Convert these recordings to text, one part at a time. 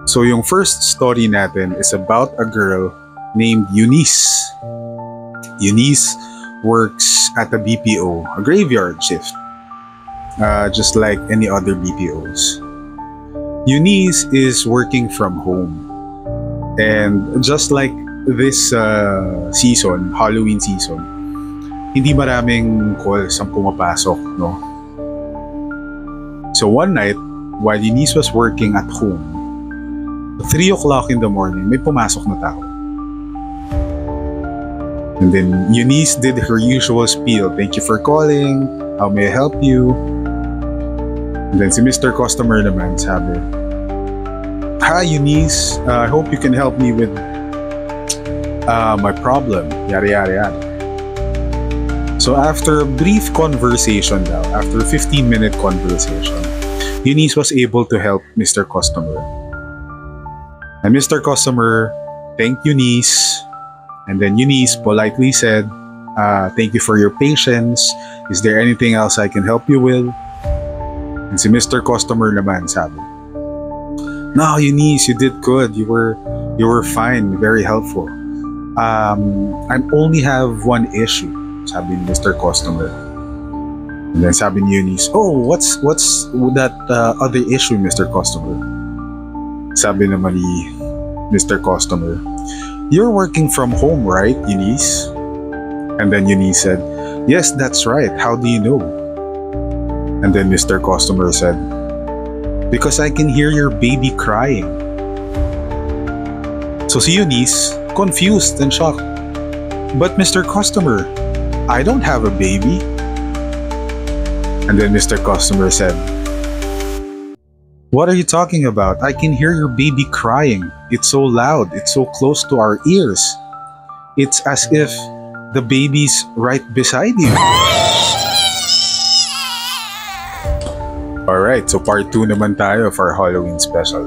So yung first story natin is about a girl named Eunice. Eunice works at a BPO, a graveyard shift, just like any other BPOs. Eunice is working from home. And just like this season, Halloween season, hindi maraming calls ang pumapasok, no? So one night, while Eunice was working at home, 3 o'clock in the morning, may pumasok na tao. And then Eunice did her usual spiel. Thank you for calling. How may I help you? And then si Mr. Customer naman sabi, Hi Eunice, I hope you can help me with my problem. Yari yari yari. So after a brief conversation daw, after a 15-minute conversation, Eunice was able to help Mr. Customer. And Mr. Customer thanked Eunice, and then Eunice politely said, thank you for your patience. Is there anything else I can help you with? And si Mr. Customer naman sabi, No, Eunice, you did good. You were fine, very helpful. I only have one issue, sabi ni Mr. Customer. And then sabi ni Eunice, oh, what's that other issue, Mr. Customer? Sabi naman ni Mr. Customer, you're working from home, right, Eunice? And then Eunice said, yes, that's right. How do you know? And then Mr. Customer said, because I can hear your baby crying. So si Eunice, confused and shocked. But Mr. Customer, I don't have a baby. And then Mr. Customer said, what are you talking about? I can hear your baby crying. It's so loud. It's so close to our ears. It's as if the baby's right beside you. Alright, so part 2 naman tayo for our Halloween special.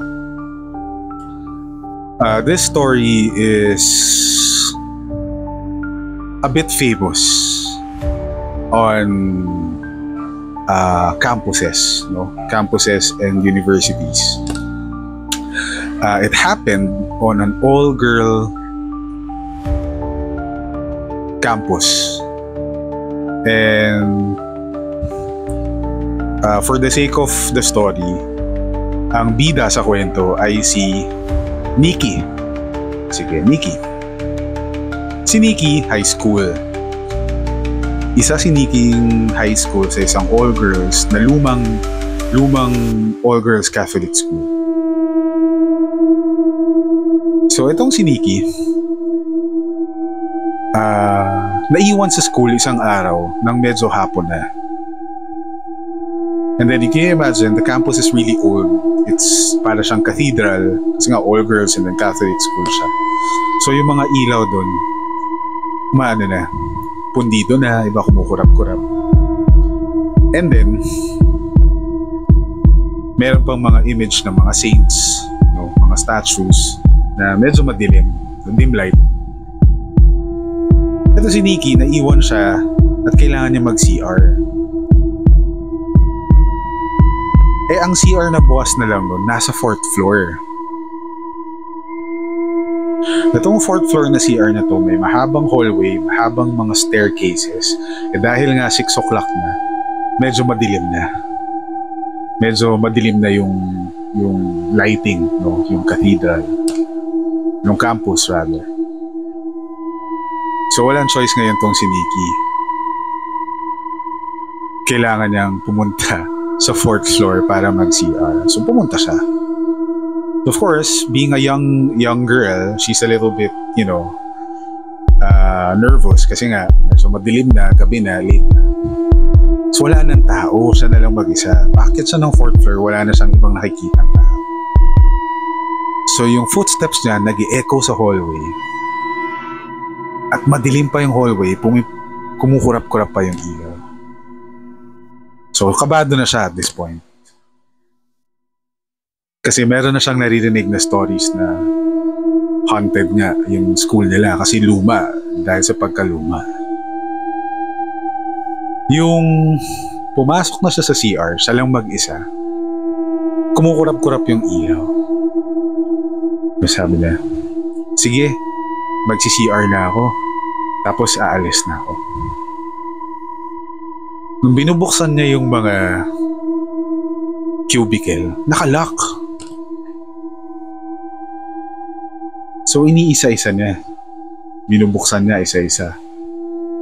This story is a bit famous on campuses, no? Campuses and universities. It happened on an all-girl campus. And for the sake of the story, ang bida sa kwento ay si Nikki. Sige, Nikki. Si Nikki, high school. Isa si Nikking high school sa isang all-girls na lumang all-girls Catholic school. So itong si Nikki, naiwan sa school isang araw nang medyo hapon na. And then you can imagine, the campus is really old. It's para siyang cathedral kasi nga all-girls and then Catholic school siya. So yung mga ilaw doon, maano na, pundido na, iba kumukurap-kurap. And then, meron pang mga image ng mga saints, no? Mga statues na medyo madilim, dim light. Ito si Nikki, naiwan siya at kailangan niya mag-CR. Ang CR na bukas na lang nun, nasa 4th floor. Itong 4th floor na CR na to, may mahabang hallway, mahabang mga staircases. Dahil nga 6 o'clock na, medyo madilim na. Medyo madilim na yung lighting, no? Yung cathedral. Yung campus, rather. So walang choice ngayon tong si Nikki. Kailangan niyang pumunta sa 4th floor para mag-CR. So pumunta siya. Of course, being a young girl, she's a little bit, nervous kasi nga, so madilim na, gabi na, late na. So wala nang tao, siya na lang mag-isa. Bakit siya ng 4th floor, wala na siyang ibang nakikitang tao. So yung footsteps niya nag-i-echo sa hallway. At madilim pa yung hallway, kumukurap-kurap pa yung ilaw. So kabado na siya at this point. Kasi meron na siyang naririnig na stories na haunted nga yung school nila kasi luma dahil sa pagkaluma. Yung pumasok na siya sa CR, siya lang mag-isa, kumukurap-kurap yung ilaw. Sabi niya, sige, magsi-CR na ako. Tapos aalis na ako. Nung binubuksan niya yung mga cubicle, nakalock. So iniisa-isa niya. Binubuksan niya isa-isa.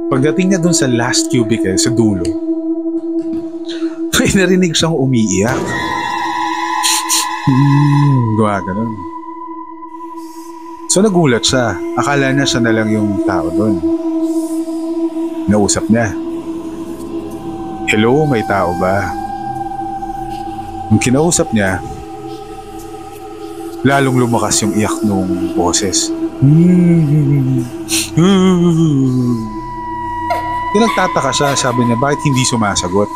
Pagdating niya dun sa last cubicle, sa dulo, may narinig siyang umiiyak. Ganun. So nagulat siya. Akala niya siya na lang yung tao dun. Nausap niya. Hello, may tao ba? Nung kinausap niya, lalong lumakas yung iyak nung boses. Nagtataka siya, sabi niya, bakit hindi sumasagot?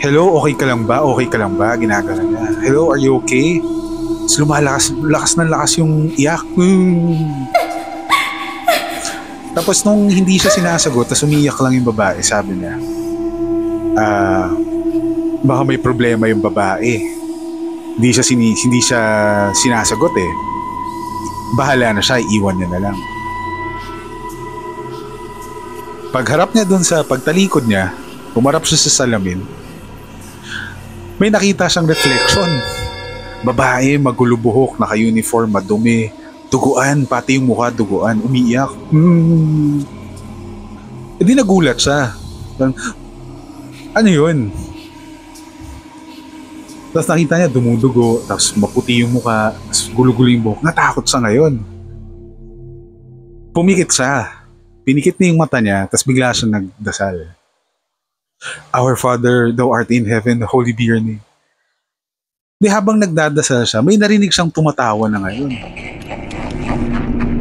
Hello, okay ka lang ba? Okay ka lang ba? Ginagala niya. Hello, are you okay? Tapos lakas ng lakas yung iyak. Tapos nung hindi siya sinasagot, tapos umiiyak lang yung babae, sabi niya, baka may problema yung babae. Hindi siya sinasagot eh. Bahala na siya, iiwan niya na lang. Pagharap niya dun sa pagtalikod niya, umarap siya sa salamin, may nakita siyang reflection. Babae, magulubuhok, naka-uniform, madumi, duguan, pati yung mukha duguan, umiiyak. E di nagulat siya. Ano yun? Tapos nakita niya dumudugo, tapos maputi yung mukha, tapos gulo-gulo yung buhok. Natakot siya ngayon. Pumikit siya. Pinikit niya yung mata niya, tapos bigla siya nagdasal. Our Father, thou art in heaven, holy be your name. Di habang nagdadasal siya, may narinig siyang tumatawa na ngayon.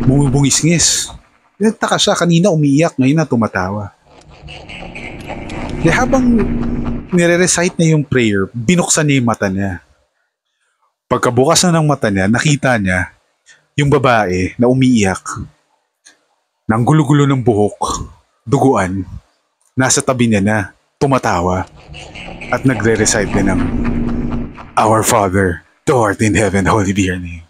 Bumubungis-ngis. Nagtaka siya, kanina umiiyak, ngayon na tumatawa. Di habang nire-recite niya yung prayer, binuksan niya yung mata niya. Pagkabukas na ng mata niya, nakita niya yung babae na umiiyak. Nang gulo-gulo ng buhok, duguan, nasa tabi niya na, tumatawa, at nagre-recite din ng Our Father, thou art in heaven, holy be your name.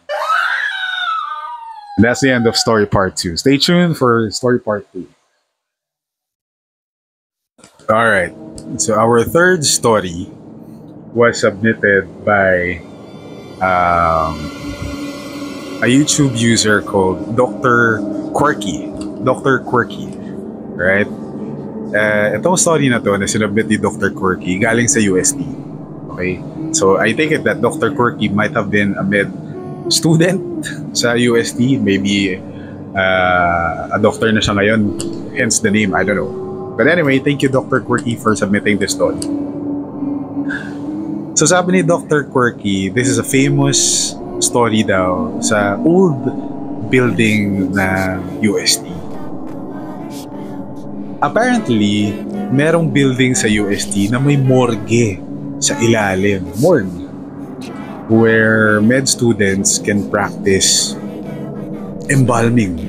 And that's the end of story part 2. Stay tuned for story part 2. Alright, so our third story was submitted by a YouTube user called Dr. Quirky. Dr. Quirky. Right? Itong story na to na sinubmit ni Dr. Quirky galing sa UST. Okay? So I take it that Dr. Quirky might have been a med student sa UST. Maybe a doctor na siya ngayon. Hence the name, I don't know. But anyway, thank you Dr. Quirky for submitting this story. So sabi ni Dr. Quirky, this is a famous story daw sa old building na UST. Apparently, merong building sa UST na may morgue sa ilalim. Morgue. Where med students can practice embalming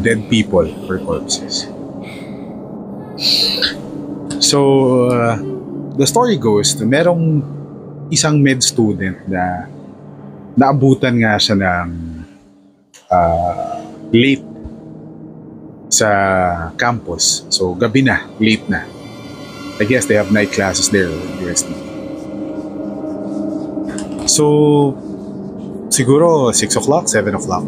dead people or corpses. So, the story goes na merong isang med student na naabutan nga siya ng late sa campus. So, gabi na, late na. I guess they have night classes there at UST. So, siguro 6 o'clock, 7 o'clock.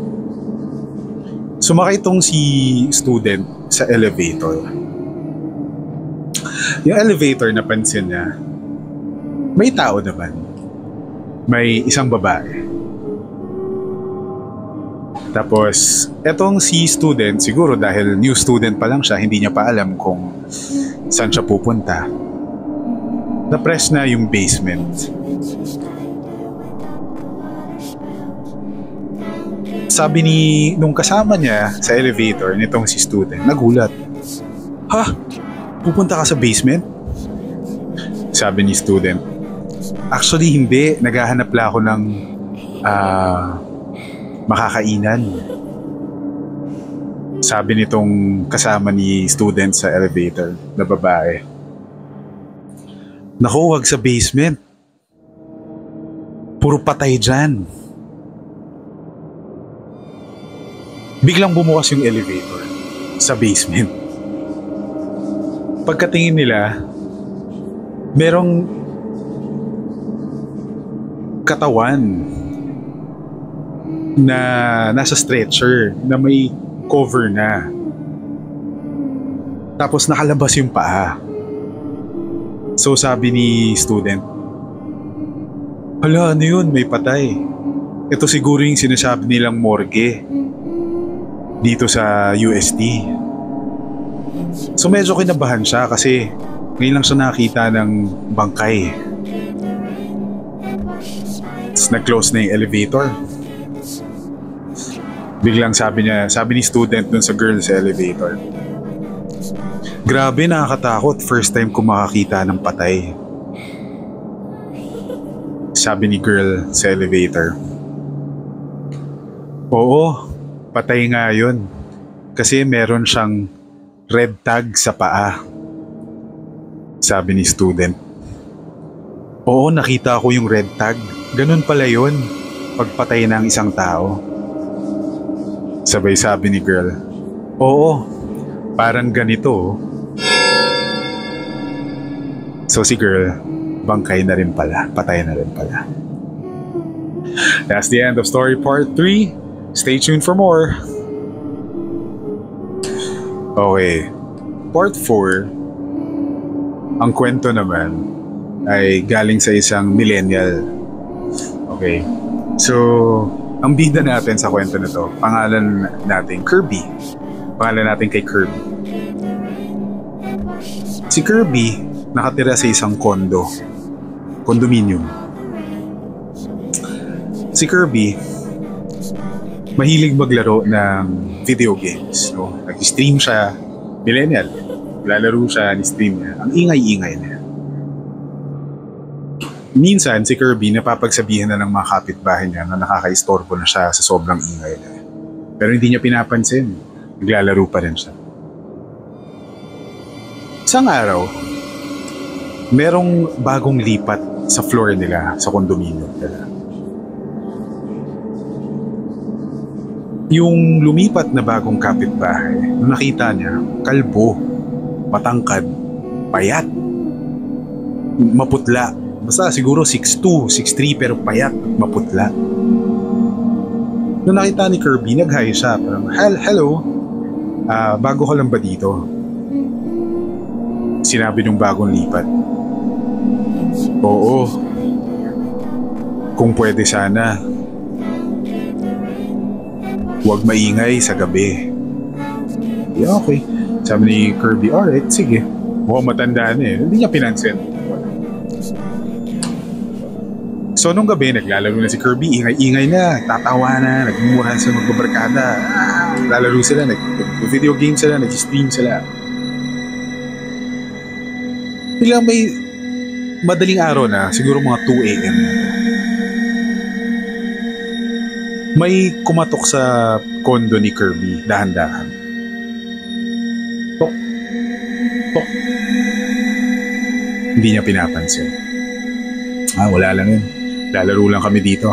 Sumakay itong si student sa elevator. Yung elevator, napansin niya, may tao naman. May isang babae. Tapos, etong si student, siguro dahil new student pa lang siya, hindi niya pa alam kung saan siya pupunta. Na-press na yung basement. Sabi nung kasama niya sa elevator, nitong si student, nagulat. Ha? Pupunta ka sa basement? Sabi ni student. Actually, hindi. Naghahanap lang ako ng makakainan. Sabi nitong kasama ni student sa elevator na babae. Naku, wag sa basement. Puro patay dyan. Biglang bumukas yung elevator sa basement. Pagkatingin nila, merong katawan na nasa stretcher na may cover na. Tapos nakalabas yung paa. So sabi ni student, hala, ano yun? May patay. Ito siguro yung sinasabi nilang morgue dito sa UST. So medyo kinabahan siya kasi ngayon lang siya nakita ng bangkay. Tapos nag-close na yung elevator. Biglang sabi ni student dun sa girl sa elevator, grabe, nakakatakot. First time ko makakita ng patay. Sabi ni girl sa elevator. Oo, patay nga yun. Kasi meron siyang red tag sa paa. Sabi ni student. Oo, nakita ko yung red tag. Ganun pala yun pagpatay ng isang tao. Sabay sabi ni girl. Oo, parang ganito. So si girl, bangkay na rin pala, patay na rin pala. That's the end of story part 3. Stay tuned for more. Okay, part 4. Ang kwento naman ay galing sa isang millennial. Okay, so ang bida natin sa kwento na to, pangalan natin Kirby. Pangalan natin kay Kirby. Si Kirby nakatira sa isang condominium. Si Kirby, mahilig maglaro ng video games. No? Nag-stream siya, millennial. Lalaro siya, ni-stream niya. Ang ingay-ingay niya. Minsan, si Kirby napapagsabihan na ng mga kapitbahay niya na nakaka-istorbo na siya sa sobrang ingay niya. Pero hindi niya pinapansin. Naglalaro pa rin siya. Isang araw, merong bagong lipat sa floor nila, sa condominium nila. Yung lumipat na bagong kapitbahay, nung nakita niya, kalbo, matangkad, payat, maputla. Basta siguro 6'2", 6'3", pero payat at maputla. Nung nakita ni Kirby, nag-hi siya. Parang, hello, bago ka lang ba dito? Sinabi nung bagong lipat. Oo. Kung pwede sana, huwag maingay sa gabi. Yeah, okay. Sabi ni Kirby, alright, sige. Mukhang matanda na eh. Hindi niya pinansin. So nung gabi, naglalaro na si Kirby. Ingay-ingay na, tatawa na, nagmumurahan sila, magbabarkada. Lalaro sila, nag-video game sila, nag-stream sila. Bilang may madaling araw na, siguro mga 2 a.m. na to. May kumatok sa kondo ni Kirby, dahan-dahan. Tok. Tok. Hindi niya pinapansin. Wala lang yun. Lalaro lang kami dito.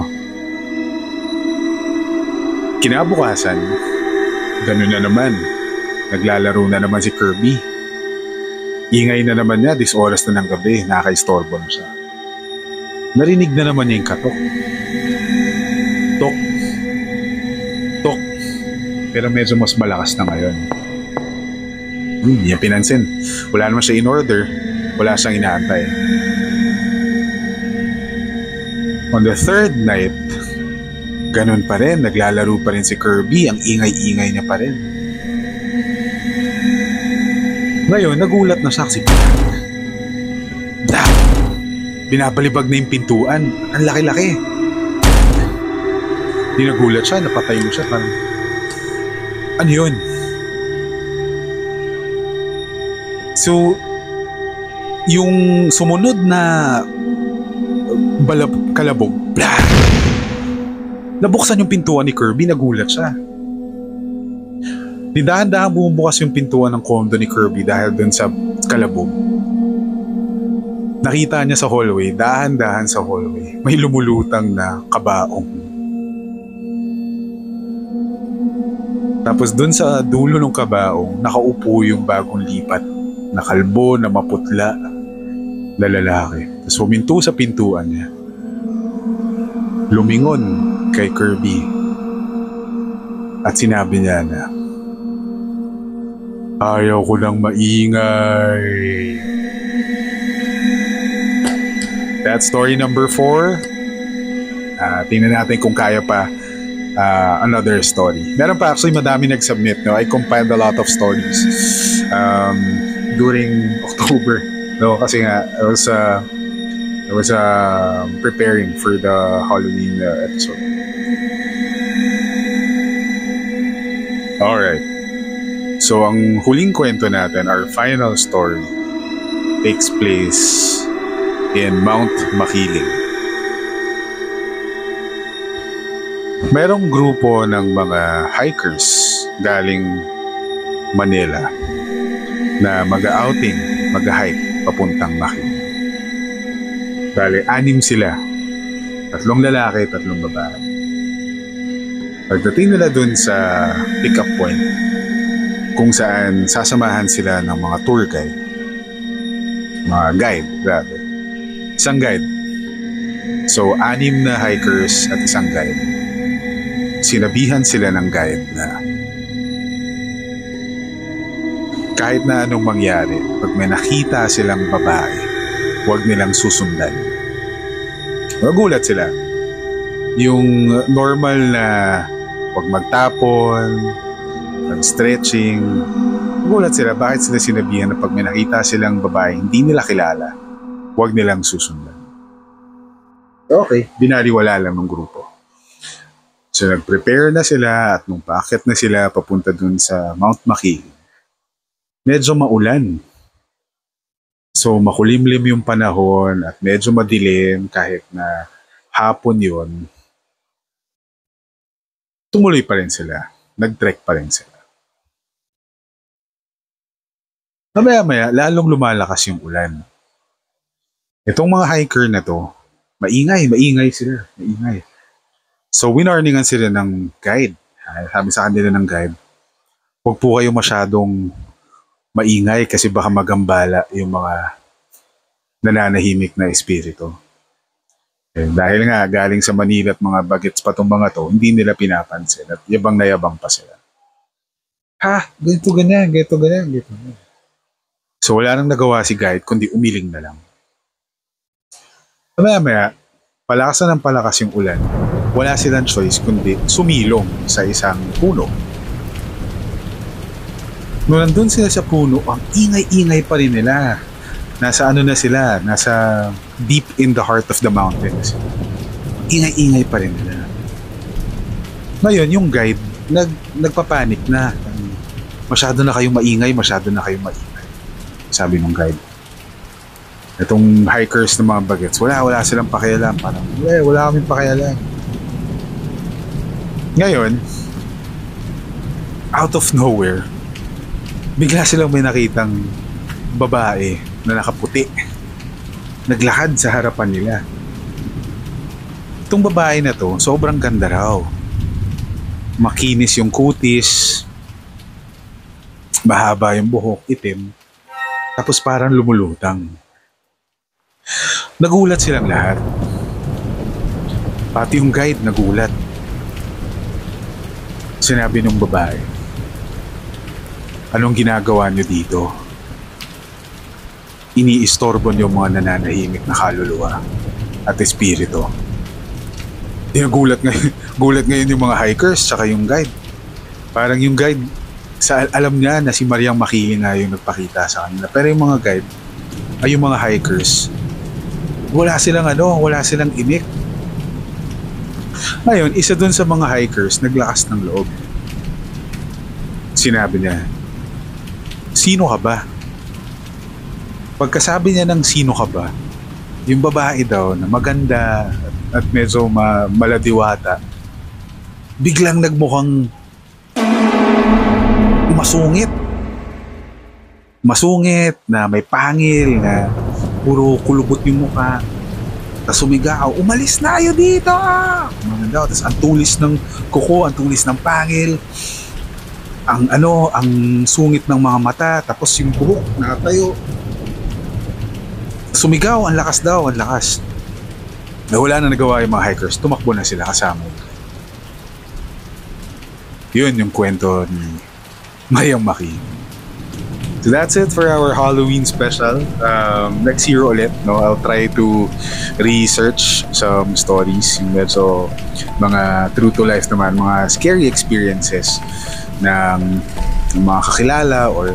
Kinabukasan, ganun na naman. Naglalaro na naman si Kirby. Ingay na naman niya, this oras na ng gabi, nakaka-istorbo na siya. Narinig na naman niya yung katok. Tok. Tok. Pero medyo mas malakas na ngayon. Hindi niya pinansin. Wala naman siya in order. Wala siyang inaantay. On the third night, ganun pa rin, naglalaro pa rin si Kirby, ang ingay-ingay niya pa rin. Ngayon, nagulat na siya kasi binabalibag na yung pintuan. Ang laki-laki. Di nagulat siya, napatayo siya. Parang, ano yun? So, yung sumunod na kalabog, blah! Nabuksan yung pintuan ni Kirby, nagulat siya. Dahan-dahan bumubukas yung pintuan ng condo ni Kirby dahil dun sa kalabog. Nakita niya sa hallway, dahan-dahan sa hallway, may lumulutang na kabaong. Tapos dun sa dulo ng kabaong, nakaupo yung bagong lipat na kalbo na maputla na lalaki. Tapos huminto sa pintuan niya. Lumingon kay Kirby at sinabi niya na, ayaw ko ng maingay. That's story number 4. Tingnan natin kung kaya pa another story. Meron pa actually madami nag-submit. No? I compiled a lot of stories during October. No? Kasi nga, I was preparing for the Halloween episode. Alright. So, ang huling kwento natin, our final story, takes place in Mount Makiling. Merong grupo ng mga hikers galing Manila na mag-outing, mag-hike papuntang Makiling. Bale, 6 sila. 3 lalaki, 3 babae. Pagdating nila dun sa pick-up point, kung saan sasamahan sila ng mga tour guide, mga guide, rather. Isang guide. So, 6 na hikers at isang guide. Sinabihan sila ng guide na kahit na anong mangyari, pag may nakita silang babae, huwag nilang susundan. Nagulat sila. Yung normal na huwag magtapon, mag-stretching, nagulat sila. Bakit sila sinabihan na pag may nakita silang babae hindi nila kilala, huwag nilang susundan? Okay, binaliwala lang ng grupo. So nag-prepare na sila at nung paakyat na sila papunta dun sa Mount Makiling, medyo maulan. So makulimlim yung panahon at medyo madilim kahit na hapon yun. Tumuloy pa rin sila. Nag-trek pa rin sila. Mamaya-maya, lalong lumalakas yung ulan. Itong mga hiker na to, maingay sila. Maingay. So, winarningan sila ng guide. Sabi sa kanila ng guide, huwag po kayo masyadong maingay kasi baka magambala yung mga nananahimik na espiritu. Dahil nga, galing sa Manila at mga bagets pa itong mga to, hindi nila pinapansin at yabang na yabang pa sila. Ganito ganyan. So, wala nang nagawa si guide kundi umiling na lang. Maya-maya, palakasan ng palakas yung ulan. Wala silang choice kundi sumilong sa isang puno. Nung nandun sila sa puno, ang ingay-ingay pa rin nila. Nasa sila? Nasa deep in the heart of the mountains. Ingay-ingay pa rin nila. Ngayon, yung guide, nagpapanik na. Masyado na kayong maingay. Sabi ng guide. Itong hikers ng mga bagets, wala silang pakialam. Parang, wala kaming pakialam. Ngayon, out of nowhere, bigla silang may nakitang babae na nakaputi. Naglakad sa harapan nila. Itong babae na to, sobrang ganda raw. Makinis yung kutis, mahaba yung buhok, itim, tapos parang lumulutang. Nagulat silang lahat. Pati yung guide nagulat. Sinabi ng babae, anong ginagawa niyo dito? Iniistorbo niyo mga nananahimik na kaluluwa at espiritu. Gulat ngayon yung mga hikers tsaka yung guide. Parang yung guide, alam niya na si Mariang Makiling nga yung nagpakita sa kanila. Pero yung mga guide, ay yung mga hikers, wala silang imik. Ngayon, isa dun sa mga hikers naglakas ng loob. Sinabi niya, sino ka ba? Pagkasabi niya ng sino ka ba, yung babae daw na maganda at medyo maladiwata, biglang nagmukhang masungit na may pangil na puro kulubot yung mukha. Tapos sumigaw, umalis na kayo dito! Tapos ang tulis ng kuko, ang tulis ng pangil. ang sungit ng mga mata, tapos yung buhok nakatayo. Sumigaw, ang lakas daw, ang lakas. Na wala na nagawa yung mga hikers, tumakbo na sila kasama. Yun yung kwento ni Mayang Maki. So that's it for our Halloween special. Next year ulit, no, I'll try to research some stories, yung medyo mga true to life naman, mga scary experiences ng mga kakilala or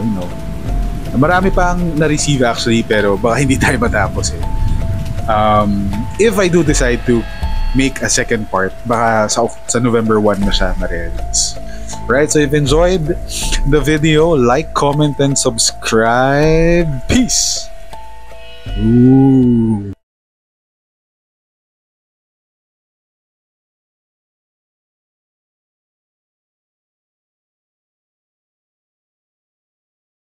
marami pang na-receive actually, pero baka hindi tayo matapos eh. If I do decide to make a second part, baka sa November 1 na siya ma-release. Right, so if you enjoyed the video, like, comment, and subscribe. Peace! Ooh.